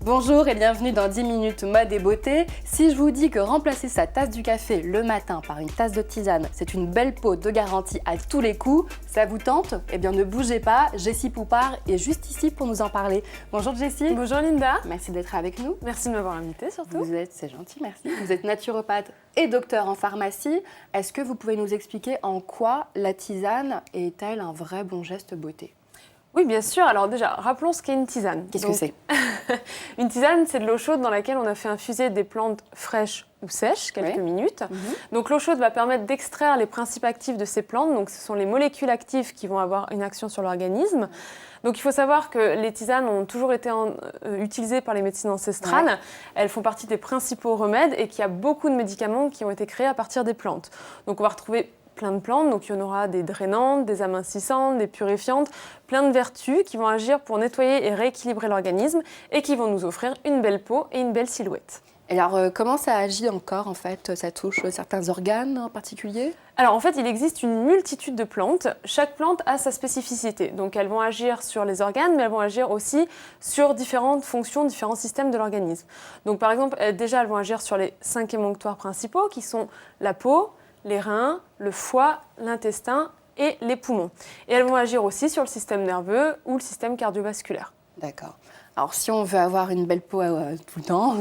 Bonjour et bienvenue dans 10 minutes mode et beauté. Si je vous dis que remplacer sa tasse du café le matin par une tasse de tisane, c'est une belle peau de garantie à tous les coups, ça vous tente? Eh bien ne bougez pas, Jessie Poupard est juste ici pour nous en parler. Bonjour Jessie. Bonjour Linda. Merci d'être avec nous. Merci de m'avoir invitée surtout. C'est gentil, merci. Vous êtes naturopathe et docteur en pharmacie. Est-ce que vous pouvez nous expliquer en quoi la tisane est-elle un vrai bon geste beauté? Oui, bien sûr. Alors déjà, rappelons ce qu'est une tisane. Qu'est-ce que c'est? Une tisane, c'est de l'eau chaude dans laquelle on a fait infuser des plantes fraîches ou sèches, quelques minutes. Donc l'eau chaude va permettre d'extraire les principes actifs de ces plantes. Donc ce sont les molécules actives qui vont avoir une action sur l'organisme. Donc il faut savoir que les tisanes ont toujours été utilisées par les médecines ancestrales. Ouais. Elles font partie des principaux remèdes et qu'il y a beaucoup de médicaments qui ont été créés à partir des plantes. Donc on va retrouver plein de plantes, donc il y en aura des drainantes, des amincissantes, des purifiantes, plein de vertus qui vont agir pour nettoyer et rééquilibrer l'organisme et qui vont nous offrir une belle peau et une belle silhouette. Et alors, comment ça agit encore en fait? Ça touche certains organes en particulier? Alors en fait, il existe une multitude de plantes. Chaque plante a sa spécificité. Donc elles vont agir sur les organes, mais elles vont agir aussi sur différentes fonctions, différents systèmes de l'organisme. Donc par exemple, déjà elles vont agir sur les 5 émonctoires principaux qui sont la peau, les reins, le foie, l'intestin et les poumons. Et elles vont agir aussi sur le système nerveux ou le système cardiovasculaire. D'accord. Alors si on veut avoir une belle peau tout le temps,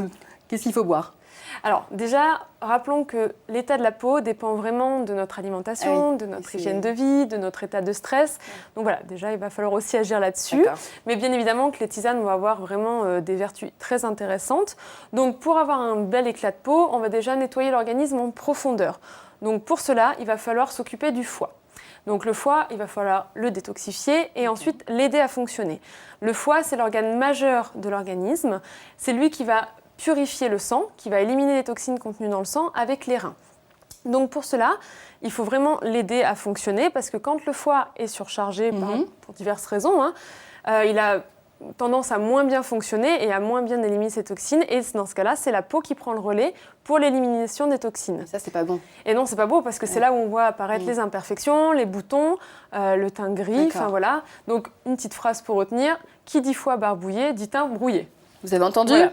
qu'est-ce qu'il faut boire? Alors déjà, rappelons que l'état de la peau dépend vraiment de notre alimentation, de notre hygiène de vie, de notre état de stress. Donc voilà, déjà il va falloir aussi agir là-dessus. Mais bien évidemment que les tisanes vont avoir vraiment des vertus très intéressantes. Donc pour avoir un bel éclat de peau, on va déjà nettoyer l'organisme en profondeur. Donc pour cela, il va falloir s'occuper du foie. Donc le foie, il va falloir le détoxifier et ensuite l'aider à fonctionner. Le foie, c'est l'organe majeur de l'organisme. C'est lui qui va purifier le sang, qui va éliminer les toxines contenues dans le sang avec les reins. Donc pour cela, il faut vraiment l'aider à fonctionner parce que quand le foie est surchargé pour diverses raisons, il a tendance à moins bien fonctionner et à moins bien éliminer ces toxines. Et dans ce cas-là, c'est la peau qui prend le relais pour l'élimination des toxines. Ça, c'est pas bon. Et non, c'est pas beau parce que c'est là où on voit apparaître les imperfections, les boutons, le teint gris, enfin voilà. Donc, une petite phrase pour retenir, qui dit foie barbouillé, dit teint brouillé. Vous avez entendu? Voilà.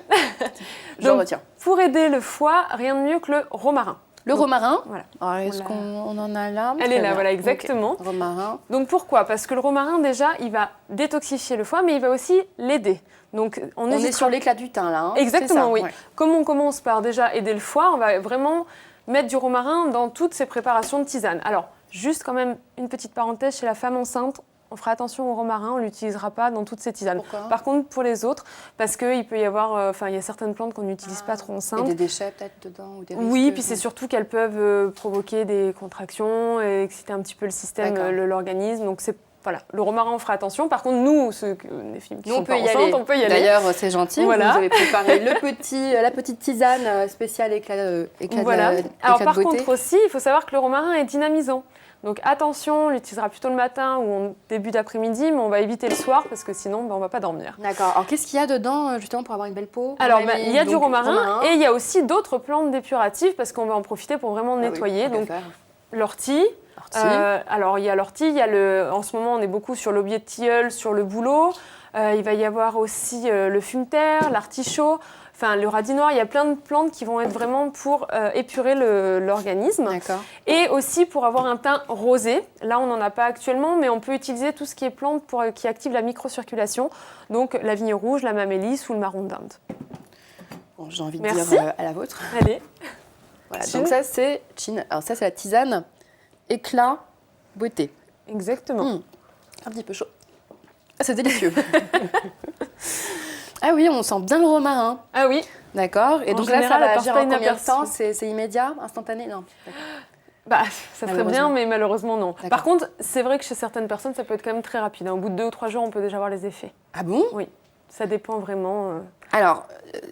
Je retiens. Pour aider le foie, rien de mieux que le romarin. Le romarin, voilà. Alors, est-ce qu'on en a là? Elle est là, voilà, exactement. Okay. Romarin. Donc pourquoi? Parce que le romarin, déjà, il va détoxifier le foie, mais il va aussi l'aider. Donc on est sur l'éclat du teint, là. Hein, exactement, ça, oui. Ouais. Comme on commence par déjà aider le foie, on va vraiment mettre du romarin dans toutes ces préparations de tisane. Alors, juste quand même une petite parenthèse, chez la femme enceinte, on fera attention au romarin, on ne l'utilisera pas dans toutes ces tisanes. Pourquoi? Par contre, pour les autres, parce qu'il peut y avoir, il y a certaines plantes qu'on n'utilise pas trop enceintes. Et des déchets peut-être dedans ou des risques. Oui, puis c'est surtout qu'elles peuvent provoquer des contractions et exciter un petit peu le système, l'organisme. Donc voilà, le romarin, on fera attention. Par contre, nous, les filles qui sont pas enceintes, on peut y aller. D'ailleurs, c'est gentil, voilà. Vous avez préparé la petite tisane spéciale éclat voilà. Alors de par beauté. contre aussi, il faut savoir que le romarin est dynamisant. Donc attention, on l'utilisera plutôt le matin ou en début d'après-midi, mais on va éviter le soir parce que sinon, on ne va pas dormir. D'accord. Alors qu'est-ce qu'il y a dedans justement pour avoir une belle peau? Alors il y a du romarin et il y a aussi d'autres plantes dépuratives parce qu'on va en profiter pour vraiment nettoyer. Oui, donc l'ortie. Alors il y a l'ortie, en ce moment on est beaucoup sur l'aubier de tilleul, sur le bouleau. Il va y avoir aussi le fumeterre, l'artichaut. Enfin, le radis noir, il y a plein de plantes qui vont être vraiment pour épurer l'organisme. Et aussi pour avoir un teint rosé. Là, on n'en a pas actuellement, mais on peut utiliser tout ce qui est plante qui active la microcirculation. Donc, la vigne rouge, la mamélisse ou le marron d'Inde. Bon, j'ai envie de dire à la vôtre. Allez. Voilà, donc ça, c'est la tisane éclat beauté. Exactement. Un petit peu chaud. Ah, c'est délicieux. Ah oui, on sent bien le romarin. Ah oui. D'accord. Et en donc général, là, ça va agir en combien de temps? c'est immédiat, instantané? Non. Ça serait bien, mais malheureusement, non. Par contre, c'est vrai que chez certaines personnes, ça peut être quand même très rapide. Au bout de 2 ou 3 jours, on peut déjà voir les effets. Ah bon? Oui. Ça dépend vraiment. Alors,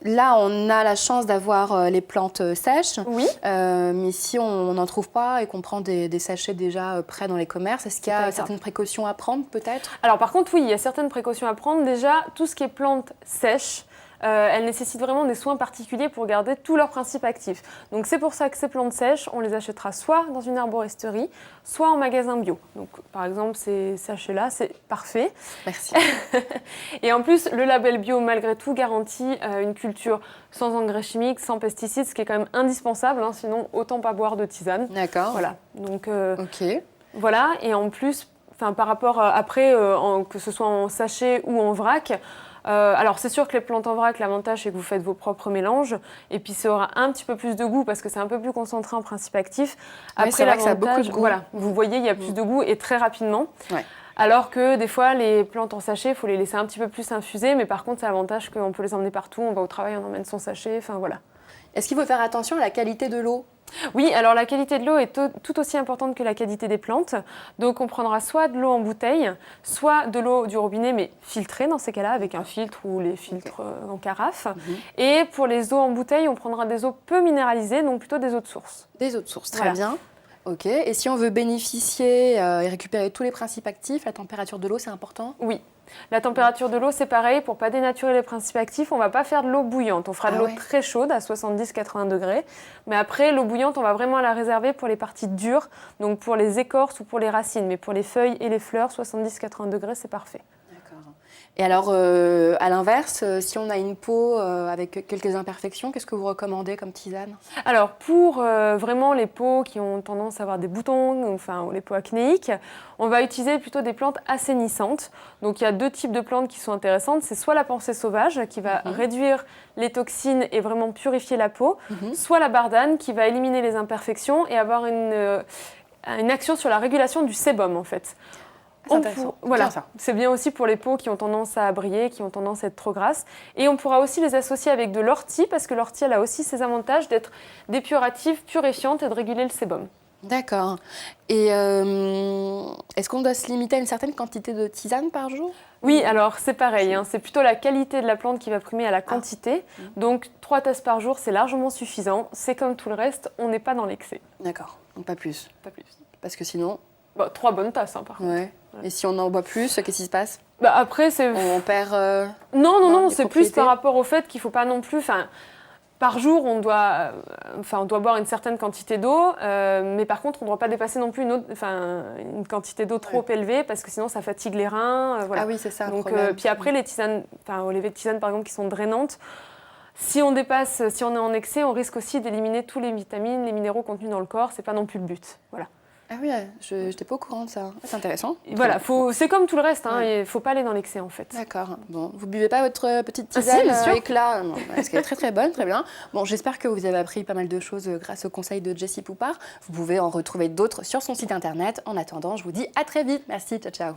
là, on a la chance d'avoir les plantes sèches. Oui. Mais si on n'en trouve pas et qu'on prend des sachets déjà prêts dans les commerces, est-ce qu'il y a certaines précautions à prendre, peut-être? Alors, par contre, oui, il y a certaines précautions à prendre. Déjà, tout ce qui est plantes sèches, elles nécessitent vraiment des soins particuliers pour garder tous leurs principes actifs. Donc c'est pour ça que ces plantes sèches, on les achètera soit dans une herboristerie, soit en magasin bio. Donc par exemple, ces sachets-là, c'est parfait. Merci. Et en plus, le label bio, malgré tout, garantit une culture sans engrais chimiques, sans pesticides, ce qui est quand même indispensable, hein, sinon autant pas boire de tisane. D'accord. Voilà. Donc, ok. Voilà, et en plus, par rapport après, que ce soit en sachet ou en vrac, alors c'est sûr que les plantes en vrac, l'avantage c'est que vous faites vos propres mélanges et puis ça aura un petit peu plus de goût parce que c'est un peu plus concentré en principe actif. Après, c'est vrai que ça a beaucoup de goût. Voilà, vous voyez, il y a plus de goût et très rapidement. Ouais. Alors que des fois, les plantes en sachet, il faut les laisser un petit peu plus infuser, mais par contre, c'est l'avantage qu'on peut les emmener partout. On va au travail, on emmène son sachet, enfin voilà. Est-ce qu'il faut faire attention à la qualité de l'eau ? Oui, alors la qualité de l'eau est tout aussi importante que la qualité des plantes. Donc on prendra soit de l'eau en bouteille, soit de l'eau du robinet, mais filtrée dans ces cas-là, avec un filtre ou les filtres en carafe. Et pour les eaux en bouteille, on prendra des eaux peu minéralisées, donc plutôt des eaux de source. Des eaux de source, très bien. Ok. Et si on veut bénéficier et récupérer tous les principes actifs, la température de l'eau, c'est important ? Oui. La température de l'eau, c'est pareil. Pour ne pas dénaturer les principes actifs, on ne va pas faire de l'eau bouillante. On fera de l'eau très chaude, à 70-80 degrés. Mais après, l'eau bouillante, on va vraiment la réserver pour les parties dures, donc pour les écorces ou pour les racines. Mais pour les feuilles et les fleurs, 70-80 degrés, c'est parfait. Et alors, à l'inverse, si on a une peau avec quelques imperfections, qu'est-ce que vous recommandez comme tisane ? Alors, pour vraiment les peaux qui ont tendance à avoir des boutons, ou les peaux acnéiques, on va utiliser plutôt des plantes assainissantes. Donc, il y a 2 types de plantes qui sont intéressantes. C'est soit la pensée sauvage, qui va réduire les toxines et vraiment purifier la peau, soit la bardane, qui va éliminer les imperfections et avoir une action sur la régulation du sébum, en fait. Voilà, c'est bien aussi pour les peaux qui ont tendance à briller, qui ont tendance à être trop grasses. Et on pourra aussi les associer avec de l'ortie, parce que l'ortie, elle a aussi ses avantages d'être dépurative, purifiante et de réguler le sébum. D'accord. Et est-ce qu'on doit se limiter à une certaine quantité de tisane par jour ? Oui, alors c'est pareil, hein, c'est plutôt la qualité de la plante qui va primer à la quantité. Donc 3 tasses par jour, c'est largement suffisant. C'est comme tout le reste, on n'est pas dans l'excès. D'accord, donc pas plus. Pas plus. Parce que sinon... 3 bonnes tasses, hein, par contre. Ouais. Et si on en boit plus, qu'est-ce qui se passe ? Après, c'est... On perd... Non, c'est plus par rapport au fait qu'il ne faut pas non plus... Par jour, on doit boire une certaine quantité d'eau, mais par contre, on ne doit pas dépasser non plus une quantité d'eau trop élevée, parce que sinon, ça fatigue les reins. Voilà. Ah oui, c'est ça. Donc, puis après, les tisanes, au levée de tisane, par exemple, qui sont drainantes, si on est en excès, on risque aussi d'éliminer tous les vitamines, les minéraux contenus dans le corps. Ce n'est pas non plus le but. Voilà. Ah oui, je n'étais pas au courant de ça. C'est intéressant. Voilà, c'est comme tout le reste, hein, il ne faut pas aller dans l'excès en fait. D'accord. Bon, vous ne buvez pas votre petite tisane éclat, parce qu'elle est très très bonne, très bien. Bon, j'espère que vous avez appris pas mal de choses grâce aux conseils de Jessie Poupart. Vous pouvez en retrouver d'autres sur son site internet. En attendant, je vous dis à très vite. Merci, ciao ciao.